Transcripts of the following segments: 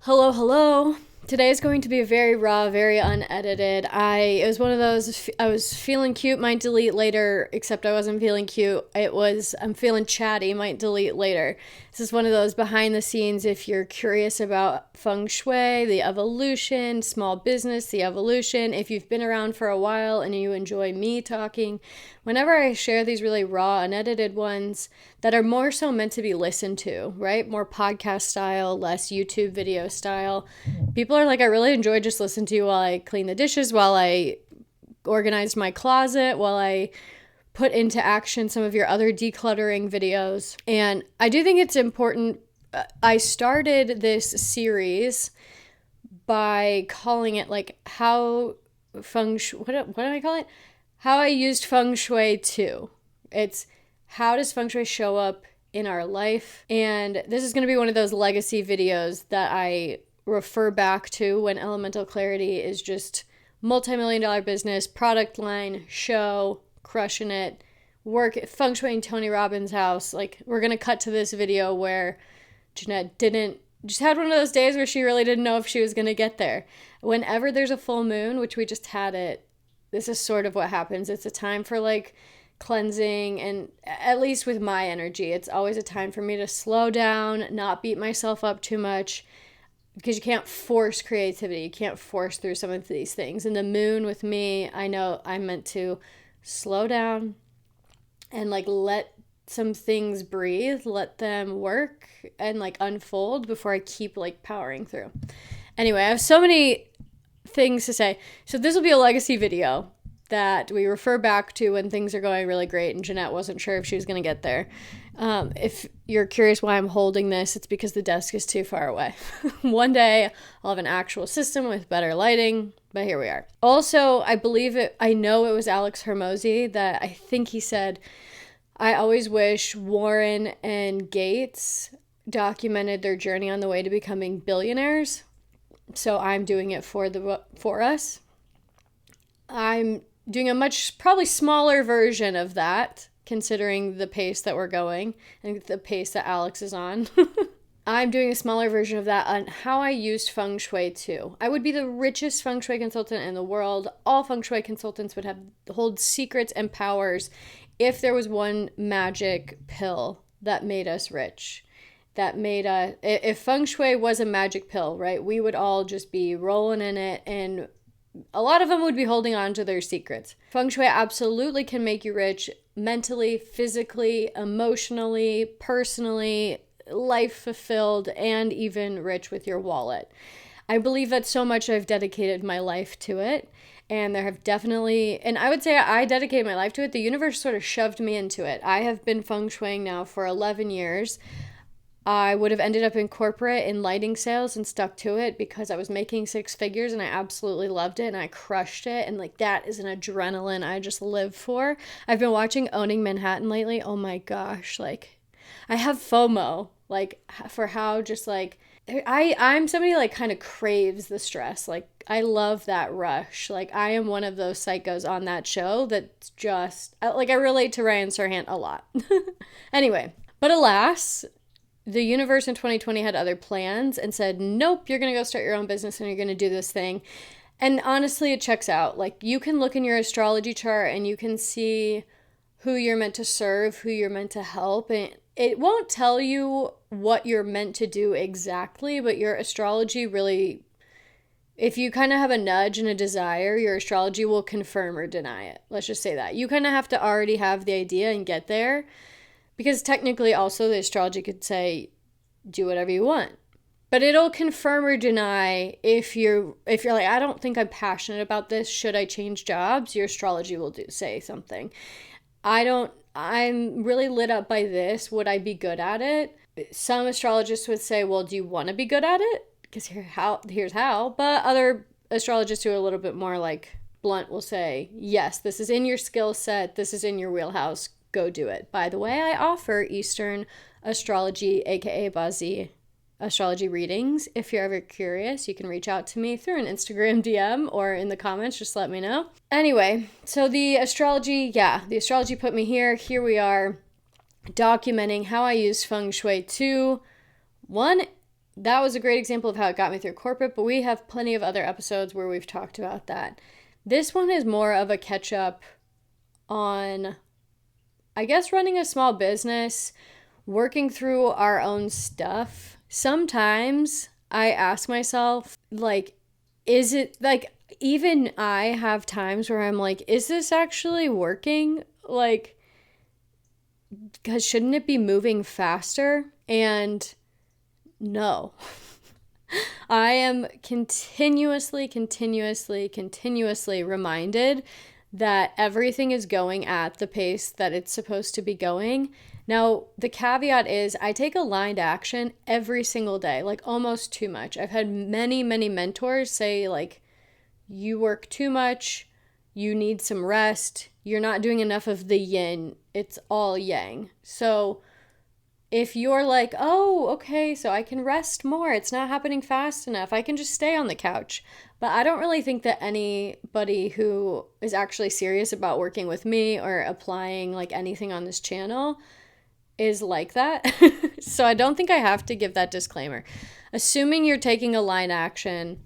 Hello, hello. Today is going to be very raw, very unedited. It was one of those, I was feeling cute, might delete later, except I wasn't feeling cute. I'm feeling chatty, might delete later. This is one of those behind the scenes, if you're curious about Feng Shui, the evolution, small business, the evolution. If you've been around for a while and you enjoy me talking, whenever I share these really raw, unedited ones that are more so meant to be listened to, right? More podcast style, less YouTube video style. People are like, I really enjoy just listening to you while I clean the dishes, while I organize my closet, while I put into action some of your other decluttering videos. And I do think it's important. I started this series by calling it like how Feng Shui, what do I call it? How I Used Feng Shui too. It's how does Feng Shui show up in our life? And this is going to be one of those legacy videos that I refer back to when Elemental Clarity is just multi-million-dollar business, product line, show, crushing it, work at Feng Shui in Tony Robbins' house. Like, we're going to cut to this video where Jeanette just had one of those days where she really didn't know if she was going to get there. Whenever there's a full moon, which we just had it, this is sort of what happens. It's a time for like cleansing, and at least with my energy, it's always a time for me to slow down, not beat myself up too much, because you can't force creativity. You can't force through some of these things. And the moon with me, I know I'm meant to slow down and like let some things breathe, let them work and like unfold before I keep like powering through. Anyway, I have so many things to say. So this will be a legacy video that we refer back to when things are going really great and Jeanette wasn't sure if she was going to get there. If you're curious why I'm holding this, it's because the desk is too far away. One day I'll have an actual system with better lighting, but here we are. Also, I know it was Alex Hermosi that I think he said, I always wish Warren and Gates documented their journey on the way to becoming billionaires. So I'm doing it for us. I'm doing a much probably smaller version of that, considering the pace that we're going and the pace that Alex is on. I'm doing a smaller version of that on how I used Feng Shui too. I would be the richest Feng Shui consultant in the world. All Feng Shui consultants would hold secrets and powers if there was one magic pill that made us rich. If Feng Shui was a magic pill, right, we would all just be rolling in it, and a lot of them would be holding on to their secrets. Feng Shui absolutely can make you rich mentally, physically, emotionally, personally, life fulfilled, and even rich with your wallet. I believe that so much. I've dedicated my life to it. And I would say I dedicated my life to it. The universe sort of shoved me into it. I have been feng shuiing now for 11 years. I would have ended up in corporate in lighting sales and stuck to it because I was making six figures and I absolutely loved it and I crushed it. And like, that is an adrenaline I just live for. I've been watching Owning Manhattan lately. Oh my gosh. Like, I have FOMO, like, for how just like, I'm somebody like kind of craves the stress. Like, I love that rush. Like, I am one of those psychos on that show that's just, like, I relate to Ryan Serhant a lot. Anyway, but alas, the universe in 2020 had other plans and said, nope, you're going to go start your own business and you're going to do this thing. And honestly, it checks out. Like, you can look in your astrology chart and you can see who you're meant to serve, who you're meant to help. And it won't tell you what you're meant to do exactly, but your astrology really, if you kind of have a nudge and a desire, your astrology will confirm or deny it. Let's just say that. You kind of have to already have the idea and get there, because technically also the astrology could say, do whatever you want. But it'll confirm or deny if you're like, I don't think I'm passionate about this. Should I change jobs? Your astrology will say something. I'm really lit up by this. Would I be good at it? Some astrologists would say, well, do you want to be good at it? Because here's how. But other astrologists who are a little bit more like blunt will say, yes, this is in your skill set. This is in your wheelhouse. Go do it. By the way, I offer Eastern astrology, aka Bazi astrology readings. If you're ever curious, you can reach out to me through an Instagram DM or in the comments. Just let me know. Anyway, so the astrology put me here. Here we are, documenting how I use Feng Shui to, one, that was a great example of how it got me through corporate, but we have plenty of other episodes where we've talked about that. This one is more of a catch up on, I guess, running a small business, working through our own stuff. Sometimes I ask myself, like, is it like, even I have times where I'm like, is this actually working? Like, because shouldn't it be moving faster? And no. I am continuously reminded that everything is going at the pace that it's supposed to be going. Now, the caveat is I take aligned action every single day, like almost too much. I've had many mentors say, like, you work too much, you need some rest, you're not doing enough of the yin, it's all yang. So if you're like, oh, okay, so I can rest more, it's not happening fast enough, I can just stay on the couch. But I don't really think that anybody who is actually serious about working with me or applying like anything on this channel is like that. So I don't think I have to give that disclaimer. Assuming I'm taking aligned action,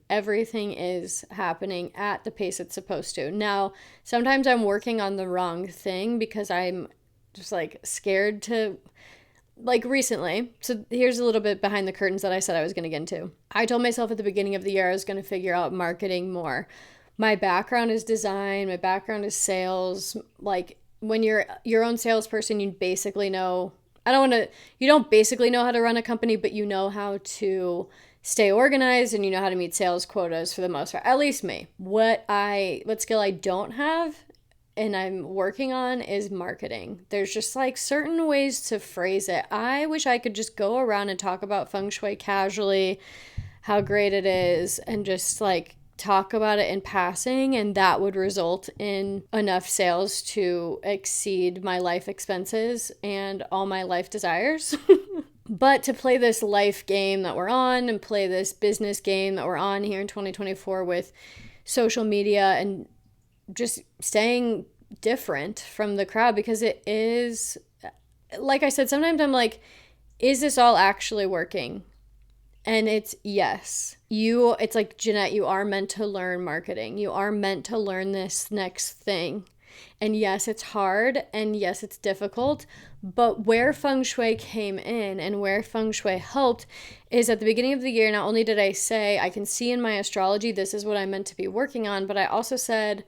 everything is happening at the pace it's supposed to. Now, sometimes I'm working on the wrong thing because I'm just like scared to, like, recently. So here's a little bit behind the curtains that I said I was going to get into. I told myself at the beginning of the year I was going to figure out marketing more. My background is design, my background is sales. Like, when you're your own salesperson, you basically know, you don't basically know how to run a company, but you know how to stay organized and you know how to meet sales quotas for the most part. At least me. What skill I don't have and I'm working on is marketing. There's just like certain ways to phrase it. I wish I could just go around and talk about Feng Shui casually, how great it is, and just like talk about it in passing, and that would result in enough sales to exceed my life expenses and all my life desires. But to play this life game that we're on and play this business game that we're on here in 2024 with social media and just staying different from the crowd, because it is, like I said, sometimes I'm like, is this all actually working? And it's yes. It's like, Jeanette, you are meant to learn marketing. You are meant to learn this next thing. And yes, it's hard, and yes, it's difficult, but where Feng Shui came in and where Feng Shui helped is at the beginning of the year, not only did I say, I can see in my astrology, this is what I'm meant to be working on, but I also said,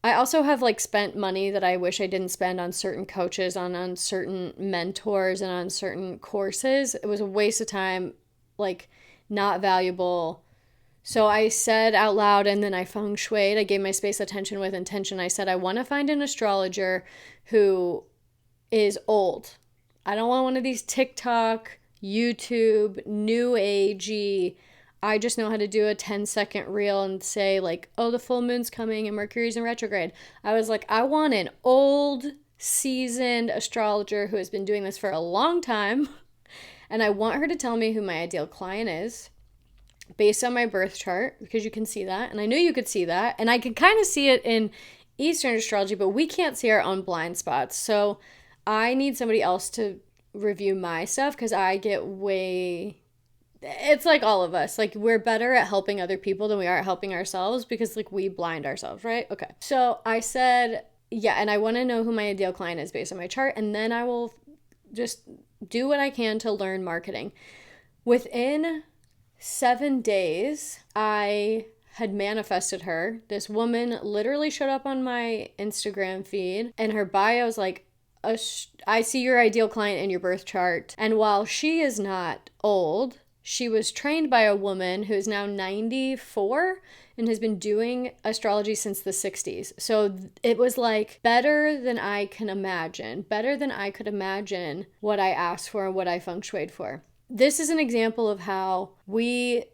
I also have like spent money that I wish I didn't spend on certain coaches, on certain mentors, and on certain courses. It was a waste of time, like not valuable. So I said out loud, and then I feng shuied. I gave my space attention with intention. I said, I want to find an astrologer who is old. I don't want one of these TikTok, YouTube, new agey, I just know how to do a 10-second reel and say like, oh, the full moon's coming and Mercury's in retrograde. I was like, I want an old, seasoned astrologer who has been doing this for a long time. And I want her to tell me who my ideal client is based on my birth chart, because you can see that. And I knew you could see that. And I can kind of see it in Eastern astrology, but we can't see our own blind spots. So I need somebody else to review my stuff, because I get it's like all of us. Like, we're better at helping other people than we are at helping ourselves, because like we blind ourselves, right? Okay. So I said, yeah, and I want to know who my ideal client is based on my chart. And then I will just do what I can to learn marketing. Within 7 days, I had manifested her. This woman literally showed up on my Instagram feed, and her bio is like, I see your ideal client in your birth chart. And while she is not old, she was trained by a woman who is now 94 and has been doing astrology since the 60s. So it was like better than I can imagine, better than I could imagine what I asked for and what I feng shuied for. This is an example of how we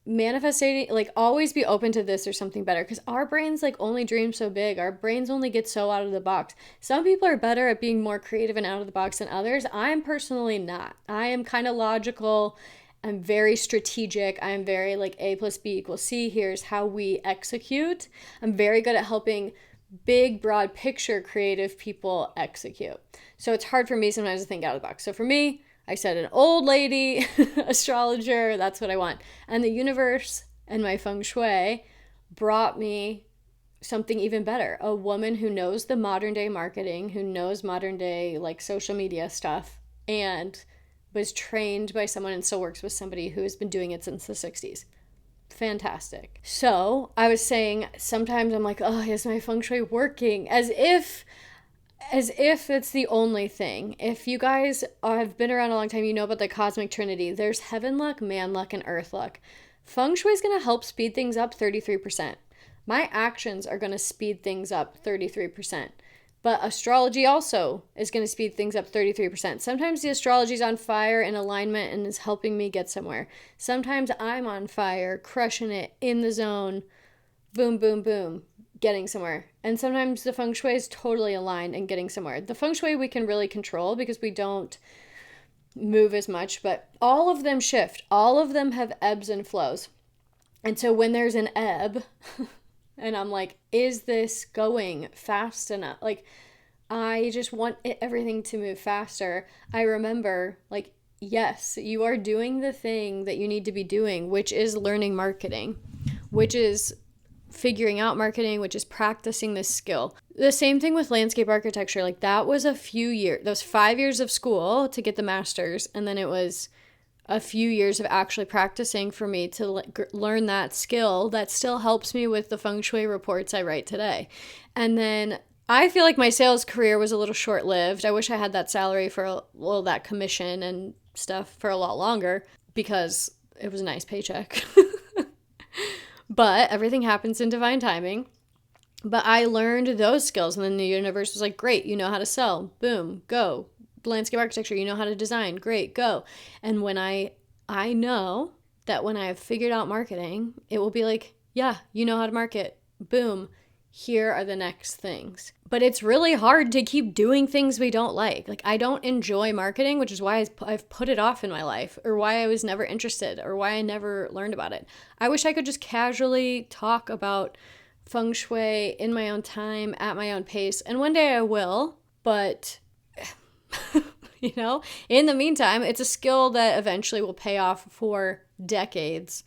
manifesting, like, always be open to this or something better, because our brains like only dream so big. Our brains only get so out of the box. Some people are better at being more creative and out of the box than others. I am personally not. I am kind of logical. I'm very strategic. I'm very like A plus B equals C. Here's how we execute. I'm very good at helping big, broad picture creative people execute. So it's hard for me sometimes to think out of the box. So for me, I said an old lady astrologer, that's what I want. And the universe and my feng shui brought me something even better. A woman who knows the modern day marketing, who knows modern day like social media stuff, and was trained by someone and still works with somebody who has been doing it since the 60s. Fantastic. So I was saying, sometimes I'm like, oh, is my feng shui working? As if it's the only thing. If you guys have been around a long time, you know about the cosmic trinity. There's heaven luck, man luck, and earth luck. Feng shui is going to help speed things up 33%. My actions are going to speed things up 33%. But astrology also is going to speed things up 33%. Sometimes the astrology is on fire in alignment and is helping me get somewhere. Sometimes I'm on fire, crushing it in the zone. Boom, boom, boom. Getting somewhere. And sometimes the feng shui is totally aligned and getting somewhere. The feng shui we can really control because we don't move as much, but all of them shift. All of them have ebbs and flows. And so when there's an ebb, and I'm like, is this going fast enough? Like, I just want everything to move faster. I remember, like, yes, you are doing the thing that you need to be doing, which is learning marketing, which is figuring out marketing, which is practicing this skill. The same thing with landscape architecture. Like, that was a few years, that was 5 years of school to get the master's. And then it was a few years of actually practicing for me to learn that skill that still helps me with the feng shui reports I write today. And then I feel like my sales career was a little short-lived. I wish I had that salary for, well, that commission and stuff for a lot longer because it was a nice paycheck. But everything happens in divine timing. But I learned those skills, and then the universe was like, great, you know how to sell. Boom, go. Landscape architecture, you know how to design. Great, go. And when I know that when I have figured out marketing, it will be like, yeah, you know how to market. Boom. Here are the next things. But it's really hard to keep doing things we don't like. Like, I don't enjoy marketing, which is why I've put it off in my life, or why I was never interested, or why I never learned about it. I wish I could just casually talk about feng shui in my own time, at my own pace. And one day I will, but you know, in the meantime, it's a skill that eventually will pay off for decades.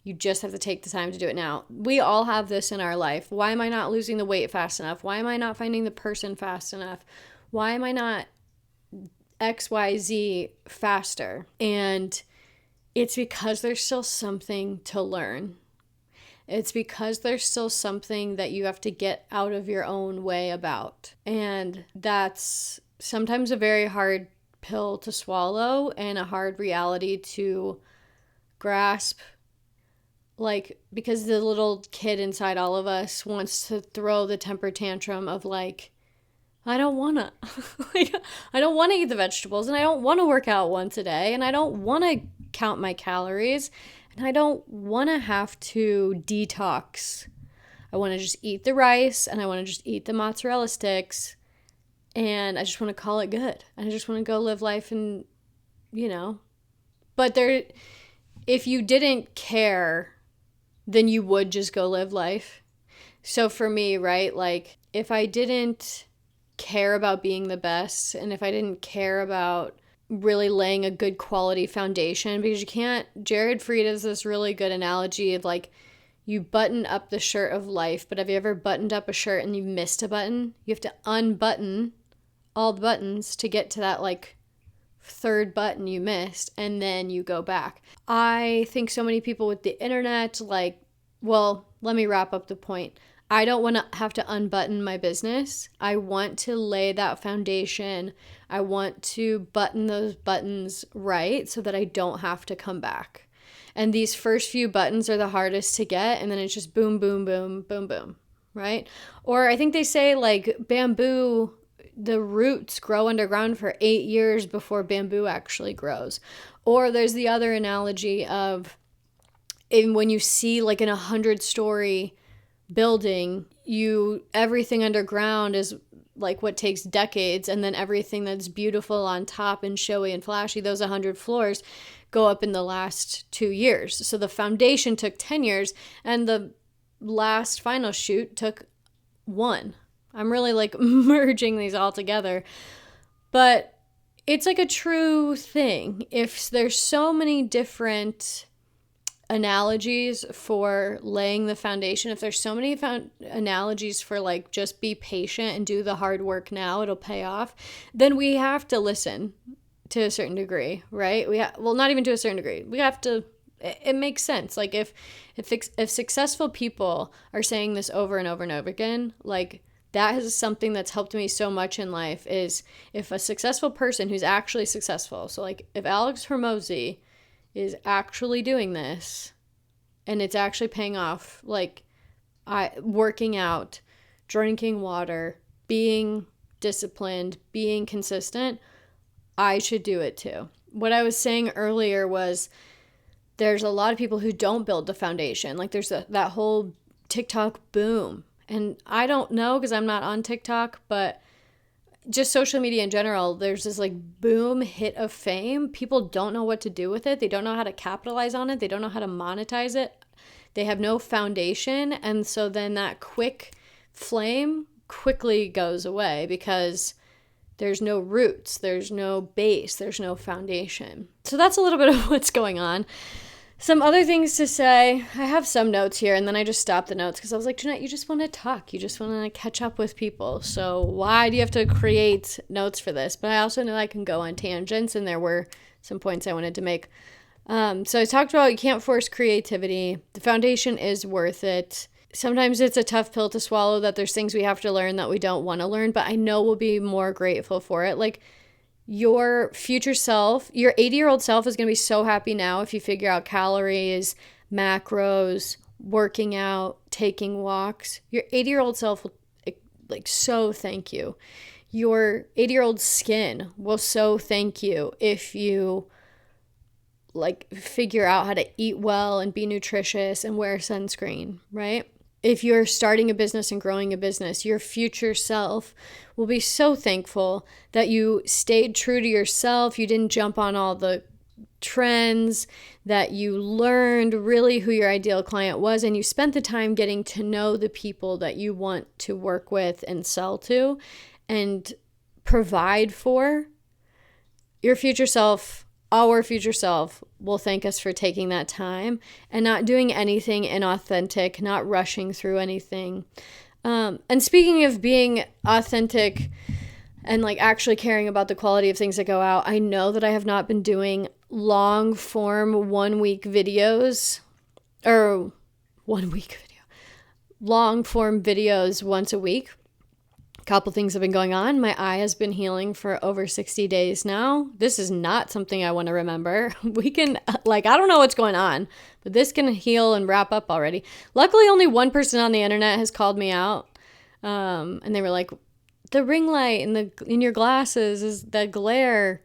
You just have to take the time to do it now. We all have this in our life. Why am I not losing the weight fast enough? Why am I not finding the person fast enough? Why am I not XYZ faster? And it's because there's still something to learn. It's because there's still something that you have to get out of your own way about. And that's sometimes a very hard pill to swallow and a hard reality to grasp. Like, because the little kid inside all of us wants to throw the temper tantrum of like, I don't want to. Like, I don't want to eat the vegetables, and I don't want to work out once a day, and I don't want to count my calories, and I don't want to have to detox. I want to just eat the rice, and I want to just eat the mozzarella sticks, and I just want to call it good. And I just want to go live life and, you know. But if you didn't care, then you would just go live life. So for me, right, like, if I didn't care about being the best, and if I didn't care about really laying a good quality foundation, because you can't, Jared Fried has this really good analogy of like, you button up the shirt of life, but have you ever buttoned up a shirt and you've missed a button? You have to unbutton all the buttons to get to that like third button you missed, and then you go back. I think so many people with the internet, like, well, let me wrap up the point. I don't want to have to unbutton my business. I want to lay that foundation. I want to button those buttons right so that I don't have to come back. And these first few buttons are the hardest to get, and then it's just boom, boom, boom, boom, boom, right? Or I think they say like bamboo, the roots grow underground for 8 years before bamboo actually grows. Or there's the other analogy of when you see like in 100-story building, everything underground is like what takes decades, and then everything that's beautiful on top and showy and flashy, those 100 floors, go up in the last 2 years. So the foundation took 10 years, and the last final shoot took 1. I'm really like merging these all together. But it's like a true thing. If there's so many different analogies for laying the foundation, if there's so many analogies for like just be patient and do the hard work now, it'll pay off, then we have to listen to a certain degree, right? Well, not even to a certain degree. We have to, it makes sense. Like if successful people are saying this over and over and over again, like that is something that's helped me so much in life, is if a successful person who's actually successful, so like if Alex Hormozy is actually doing this and it's actually paying off, like working out, drinking water, being disciplined, being consistent, I should do it too. What I was saying earlier was there's a lot of people who don't build the foundation. Like there's that whole TikTok boom. And I don't know because I'm not on TikTok, but just social media in general, there's this like boom hit of fame. People don't know what to do with it. They don't know how to capitalize on it. They don't know how to monetize it. They have no foundation. And so then that quick flame quickly goes away because there's no roots, there's no base, there's no foundation. So that's a little bit of what's going on. Some other things to say. I have some notes here, and then I just stopped the notes because I was like, Jeanette, you just want to talk. You just want to catch up with people. So why do you have to create notes for this? But I also know I can go on tangents, and there were some points I wanted to make. So I talked about you can't force creativity. The foundation is worth it. Sometimes it's a tough pill to swallow that there's things we have to learn that we don't want to learn, but I know we'll be more grateful for it. Like your future self, your 80-year-old self is going to be so happy now if you figure out calories, macros, working out, taking walks. Your 80-year-old self will like so thank you. Your 80-year-old skin will so thank you if you like figure out how to eat well and be nutritious and wear sunscreen, right? If you're starting a business and growing a business, your future self will be so thankful that you stayed true to yourself. You didn't jump on all the trends, that you learned really who your ideal client was, and you spent the time getting to know the people that you want to work with and sell to and provide for. Your future self, our future self, will thank us for taking that time and not doing anything inauthentic, not rushing through anything. And speaking of being authentic and like actually caring about the quality of things that go out, I know that I have not been doing long form 1 week videos or 1 week video, long form videos once a week. Couple things have been going on. My eye has been healing for over 60 days now. This is not something I want to remember. We can, like, I don't know what's going on, but this can heal and wrap up already. Luckily, only one person on the internet has called me out. And they were like, the ring light in your glasses is the glare.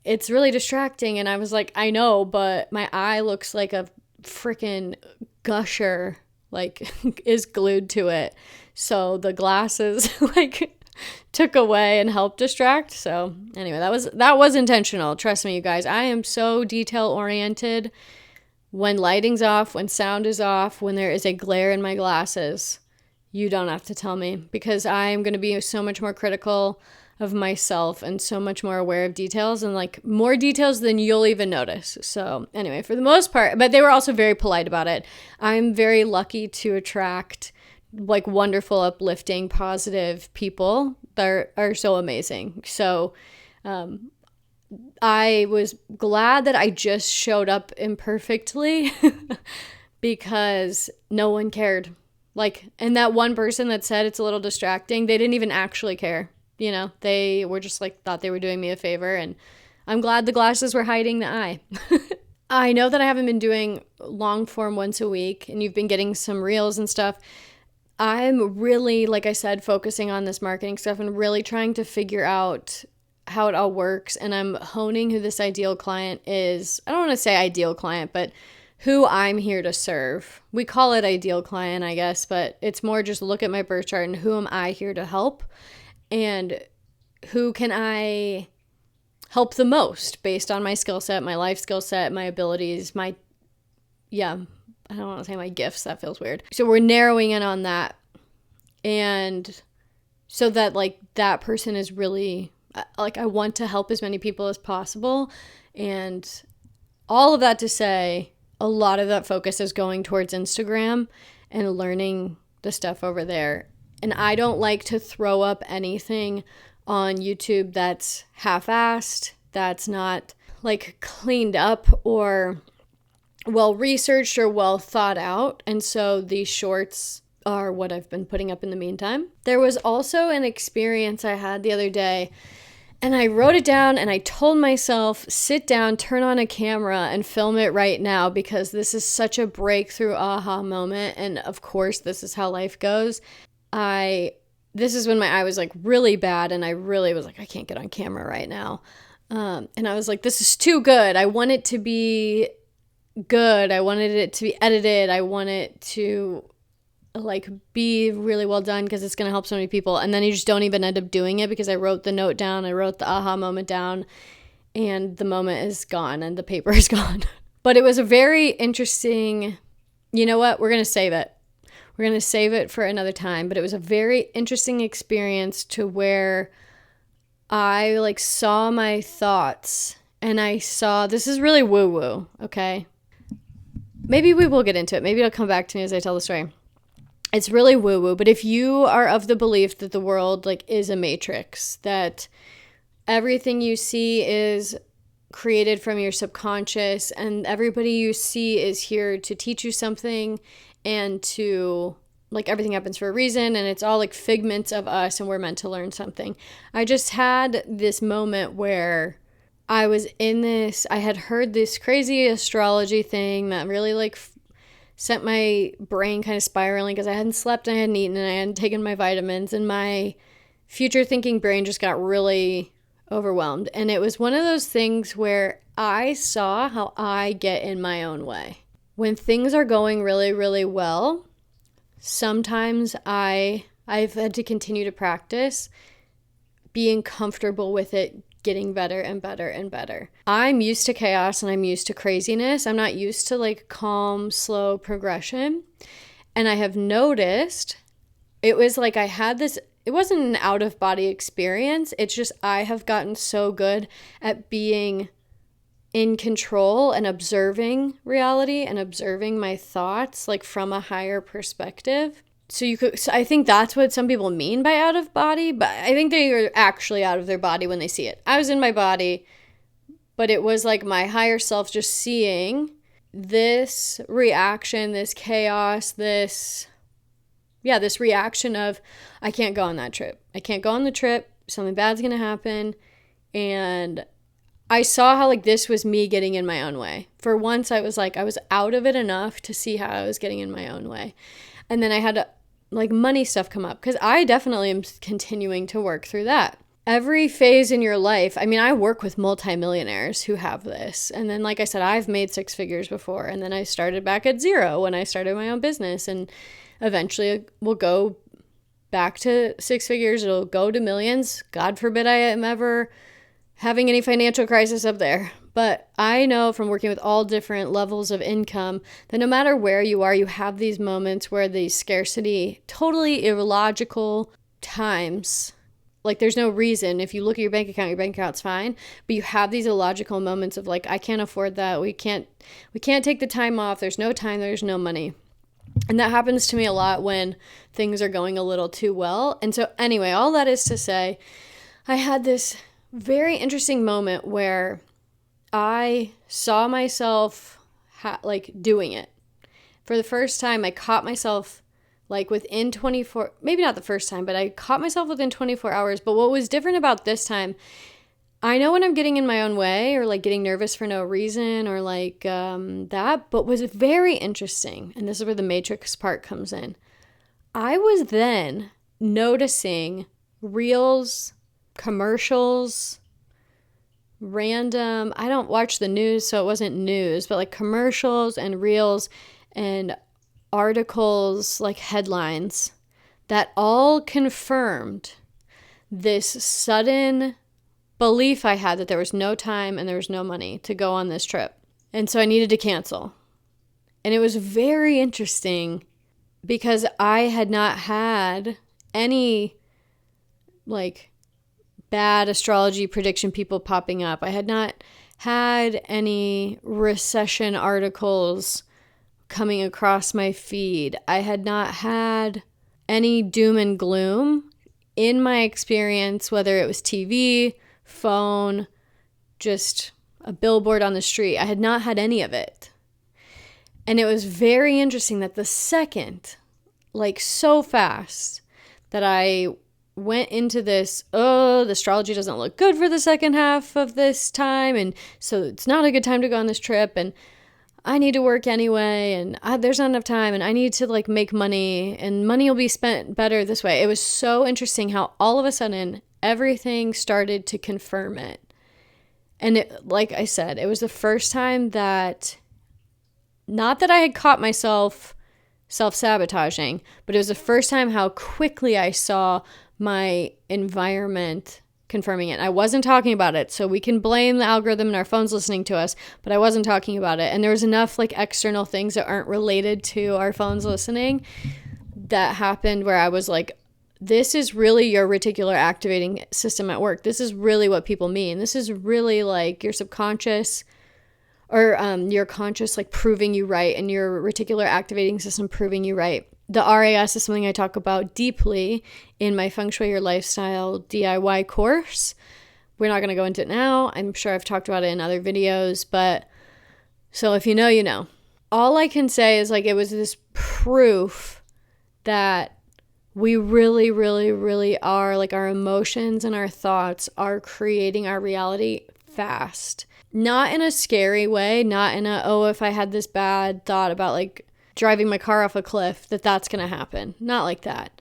It's really distracting. And I was like, I know, but my eye looks like a freaking gusher, like is glued to it. So the glasses like took away and helped distract. So anyway, that was intentional. Trust me, you guys. I am so detail oriented. When lighting's off, when sound is off, when there is a glare in my glasses, you don't have to tell me, because I am going to be so much more critical of myself and so much more aware of details, and like more details than you'll even notice. So anyway, for the most part, but they were also very polite about it. I'm very lucky to attract like wonderful, uplifting, positive people that are so amazing. So I was glad that I just showed up imperfectly because no one cared. Like, and that one person that said it's a little distracting, they didn't even actually care. You know, they were just like, thought they were doing me a favor. And I'm glad the glasses were hiding the eye. I know that I haven't been doing long form once a week, and you've been getting some reels and stuff. I'm really, like I said, focusing on this marketing stuff and really trying to figure out how it all works. And I'm honing who this ideal client is. I don't want to say ideal client, but who I'm here to serve. We call it ideal client, I guess, but it's more just look at my birth chart and who am I here to help, and who can I help the most based on my skill set, my life skill set, my abilities, I don't want to say my gifts. That feels weird. So we're narrowing in on that. And so that like that person is really like I want to help as many people as possible. And all of that to say, a lot of that focus is going towards Instagram and learning the stuff over there. And I don't like to throw up anything on YouTube that's half-assed, that's not like cleaned up or well researched or well thought out. And so these shorts are what I've been putting up in the meantime. There was also an experience I had the other day, and I wrote it down and I told myself, sit down, turn on a camera and film it right now, because this is such a breakthrough aha moment. And of course, this is how life goes. This is when my eye was like really bad, and I really was like, I can't get on camera right now. And I was like, this is too good. I want it to be good. I wanted it to be edited. I want it to like be really well done because it's going to help so many people. And then you just don't even end up doing it because I wrote the note down. I wrote the aha moment down, and the moment is gone and the paper is gone. But it was a very interesting, you know what? We're going to save it. We're going to save it for another time. But it was a very interesting experience to where I like saw my thoughts, and I saw, this is really woo-woo, okay? Maybe we will get into it. Maybe it'll come back to me as I tell the story. It's really woo-woo, but if you are of the belief that the world like is a matrix, that everything you see is created from your subconscious, and everybody you see is here to teach you something, and to like everything happens for a reason, and it's all like figments of us, and we're meant to learn something. I just had this moment where I was in this, I had heard this crazy astrology thing that really like sent my brain kind of spiraling because I hadn't slept, I hadn't eaten, and I hadn't taken my vitamins, and my future thinking brain just got really overwhelmed. And it was one of those things where I saw how I get in my own way. When things are going really, really well, sometimes I've had to continue to practice being comfortable with it getting better and better and better. I'm used to chaos and I'm used to craziness. I'm not used to like calm, slow progression. And I have noticed it was like I had this, it wasn't an out-of-body experience. It's just I have gotten so good at being in control and observing reality and observing my thoughts like from a higher perspective. So I think that's what some people mean by out of body, but I think they are actually out of their body when they see it. I was in my body, but it was like my higher self just seeing this reaction, this chaos, this reaction of, I can't go on that trip. I can't go on the trip. Something bad's going to happen. And I saw how like this was me getting in my own way. For once, I was out of it enough to see how I was getting in my own way. And then I had like money stuff come up, because I definitely am continuing to work through that. Every phase in your life, I mean, I work with multimillionaires who have this. And then, like I said, I've made 6 figures before. And then I started back at 0 when I started my own business. And eventually we'll go back to 6 figures. It'll go to millions. God forbid I am ever having any financial crisis up there. But I know from working with all different levels of income that no matter where you are, you have these moments where the scarcity, totally illogical times, like there's no reason. If you look at your bank account's fine. But you have these illogical moments of like, I can't afford that. We can't take the time off. There's no time. There's no money. And that happens to me a lot when things are going a little too well. And so anyway, all that is to say, I had this very interesting moment where I saw myself doing it. For the first time, I caught myself like within 24, maybe not the first time, but I caught myself within 24 hours. But what was different about this time, I know when I'm getting in my own way or like getting nervous for no reason or like that, but was very interesting. And this is where the matrix part comes in. I was then noticing reels, commercials, random, I don't watch the news, so it wasn't news, but like commercials and reels and articles, like headlines that all confirmed this sudden belief I had that there was no time and there was no money to go on this trip. And so I needed to cancel. And it was very interesting because I had not had any like bad astrology prediction people popping up. I had not had any recession articles coming across my feed. I had not had any doom and gloom in my experience, whether it was TV, phone, just a billboard on the street. I had not had any of it. And it was very interesting that the second, like so fast, that I went into this, the astrology doesn't look good for the second half of this time, and so it's not a good time to go on this trip, and I need to work anyway, and there's not enough time, and I need to like make money, and money will be spent better this way. It was so interesting how all of a sudden everything started to confirm it. And it, like I said, it was the first time that, not that I had caught myself self-sabotaging, but it was the first time how quickly I saw my environment confirming it. I wasn't talking about it, so we can blame the algorithm and our phones listening to us, but I wasn't talking about it. And there was enough like external things that aren't related to our phones listening that happened where I was like, this is really your reticular activating system at work. This is really what people mean. This is really like your subconscious or your conscious like proving you right, and your reticular activating system proving you right. The RAS is something I talk about deeply in my Feng Shui'd Lifestyle DIY course. We're not going to go into it now. I'm sure I've talked about it in other videos, but so if you know, you know. All I can say is like it was this proof that we really, really, really are, like our emotions and our thoughts are creating our reality fast. Not in a scary way, not in a, oh, if I had this bad thought about like driving my car off a cliff, that's going to happen. Not like that.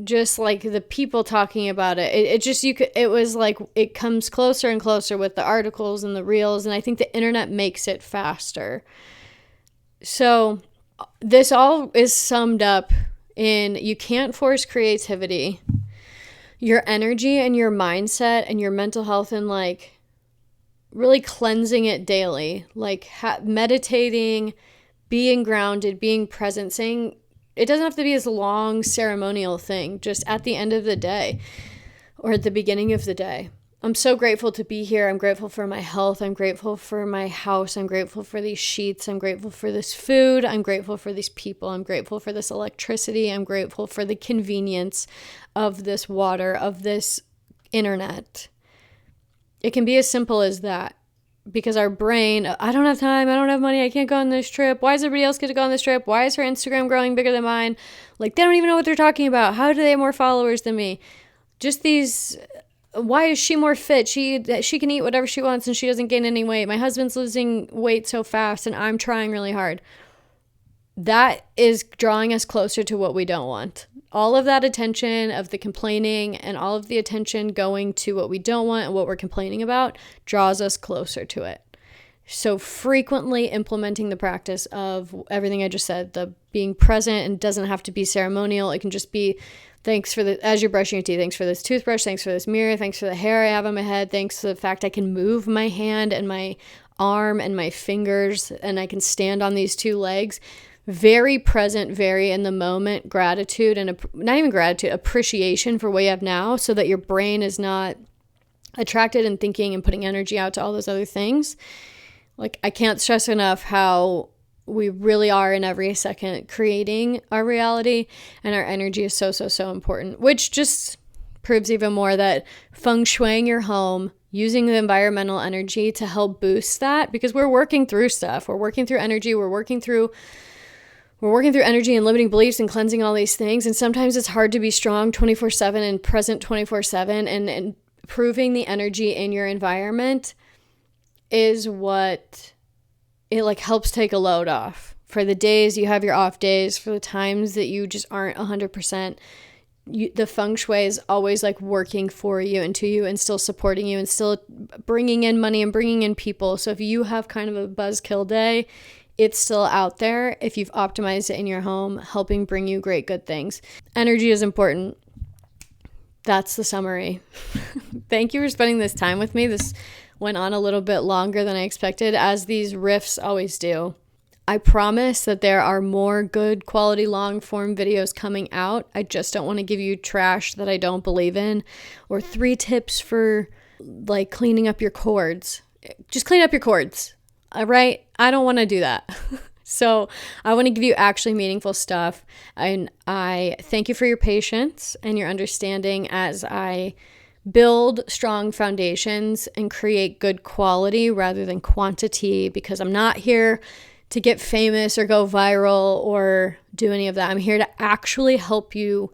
Just like the people talking about it. It was like, it comes closer and closer with the articles and the reels. And I think the internet makes it faster. So this all is summed up in, you can't force creativity. Your energy and your mindset and your mental health, and like really cleansing it daily, like meditating, being grounded, being present, saying it doesn't have to be this long ceremonial thing, just at the end of the day or at the beginning of the day. I'm so grateful to be here. I'm grateful for my health. I'm grateful for my house. I'm grateful for these sheets. I'm grateful for this food. I'm grateful for these people. I'm grateful for this electricity. I'm grateful for the convenience of this water, of this internet. It can be as simple as that, because our brain, I don't have time, I don't have money, I can't go on this trip. Why does everybody else get to go on this trip? Why is her Instagram growing bigger than mine? Like, they don't even know what they're talking about. How do they have more followers than me? Just these, why is she more fit? She can eat whatever she wants and she doesn't gain any weight. My husband's losing weight so fast and I'm trying really hard. That is drawing us closer to what we don't want. All of that attention of the complaining and all of the attention going to what we don't want and what we're complaining about draws us closer to it. So frequently implementing the practice of everything I just said, the being present, and doesn't have to be ceremonial. It can just be, thanks for the, as you're brushing your teeth, thanks for this toothbrush, thanks for this mirror, thanks for the hair I have on my head, thanks for the fact I can move my hand and my arm and my fingers and I can stand on these two legs. Very present, very in the moment, gratitude, and not even gratitude, appreciation for what you have now, so that your brain is not attracted and thinking and putting energy out to all those other things. Like, I can't stress enough how we really are in every second creating our reality, and our energy is so, so, so important, which just proves even more that feng shuiing your home, using the environmental energy to help boost that, because we're working through stuff. We're working through energy. We're working through energy and limiting beliefs and cleansing all these things. And sometimes it's hard to be strong 24/7 and present 24/7, and improving the energy in your environment is what it like helps take a load off. For the days you have your off days, for the times that you just aren't 100%, the feng shui is always like working for you and to you and still supporting you and still bringing in money and bringing in people. So if you have kind of a buzzkill day, it's still out there if you've optimized it in your home, helping bring you great, good things. Energy is important. That's the summary. Thank you for spending this time with me. This went on a little bit longer than I expected, as these riffs always do. I promise that there are more good quality long form videos coming out. I just don't want to give you trash that I don't believe in, or 3 tips for like cleaning up your cords. Just clean up your cords. All right? I don't want to do that. So I want to give you actually meaningful stuff. And I thank you for your patience and your understanding as I build strong foundations and create good quality rather than quantity, because I'm not here to get famous or go viral or do any of that. I'm here to actually help you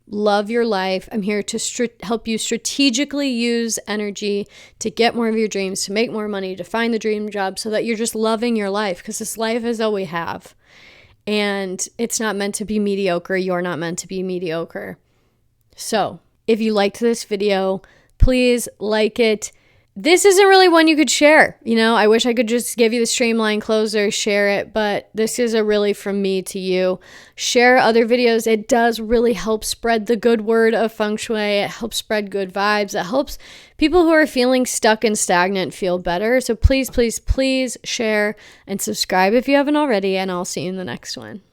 love your life. I'm here to help you strategically use energy to get more of your dreams, to make more money, to find the dream job, so that you're just loving your life, because this life is all we have. And it's not meant to be mediocre. You're not meant to be mediocre. So if you liked this video, please like it. This isn't really one you could share. I wish I could just give you the streamline closer, share it, but this is a really from me to you. Share other videos. It does really help spread the good word of Feng Shui. It helps spread good vibes. It helps people who are feeling stuck and stagnant feel better. So please, please, please share and subscribe if you haven't already, and I'll see you in the next one.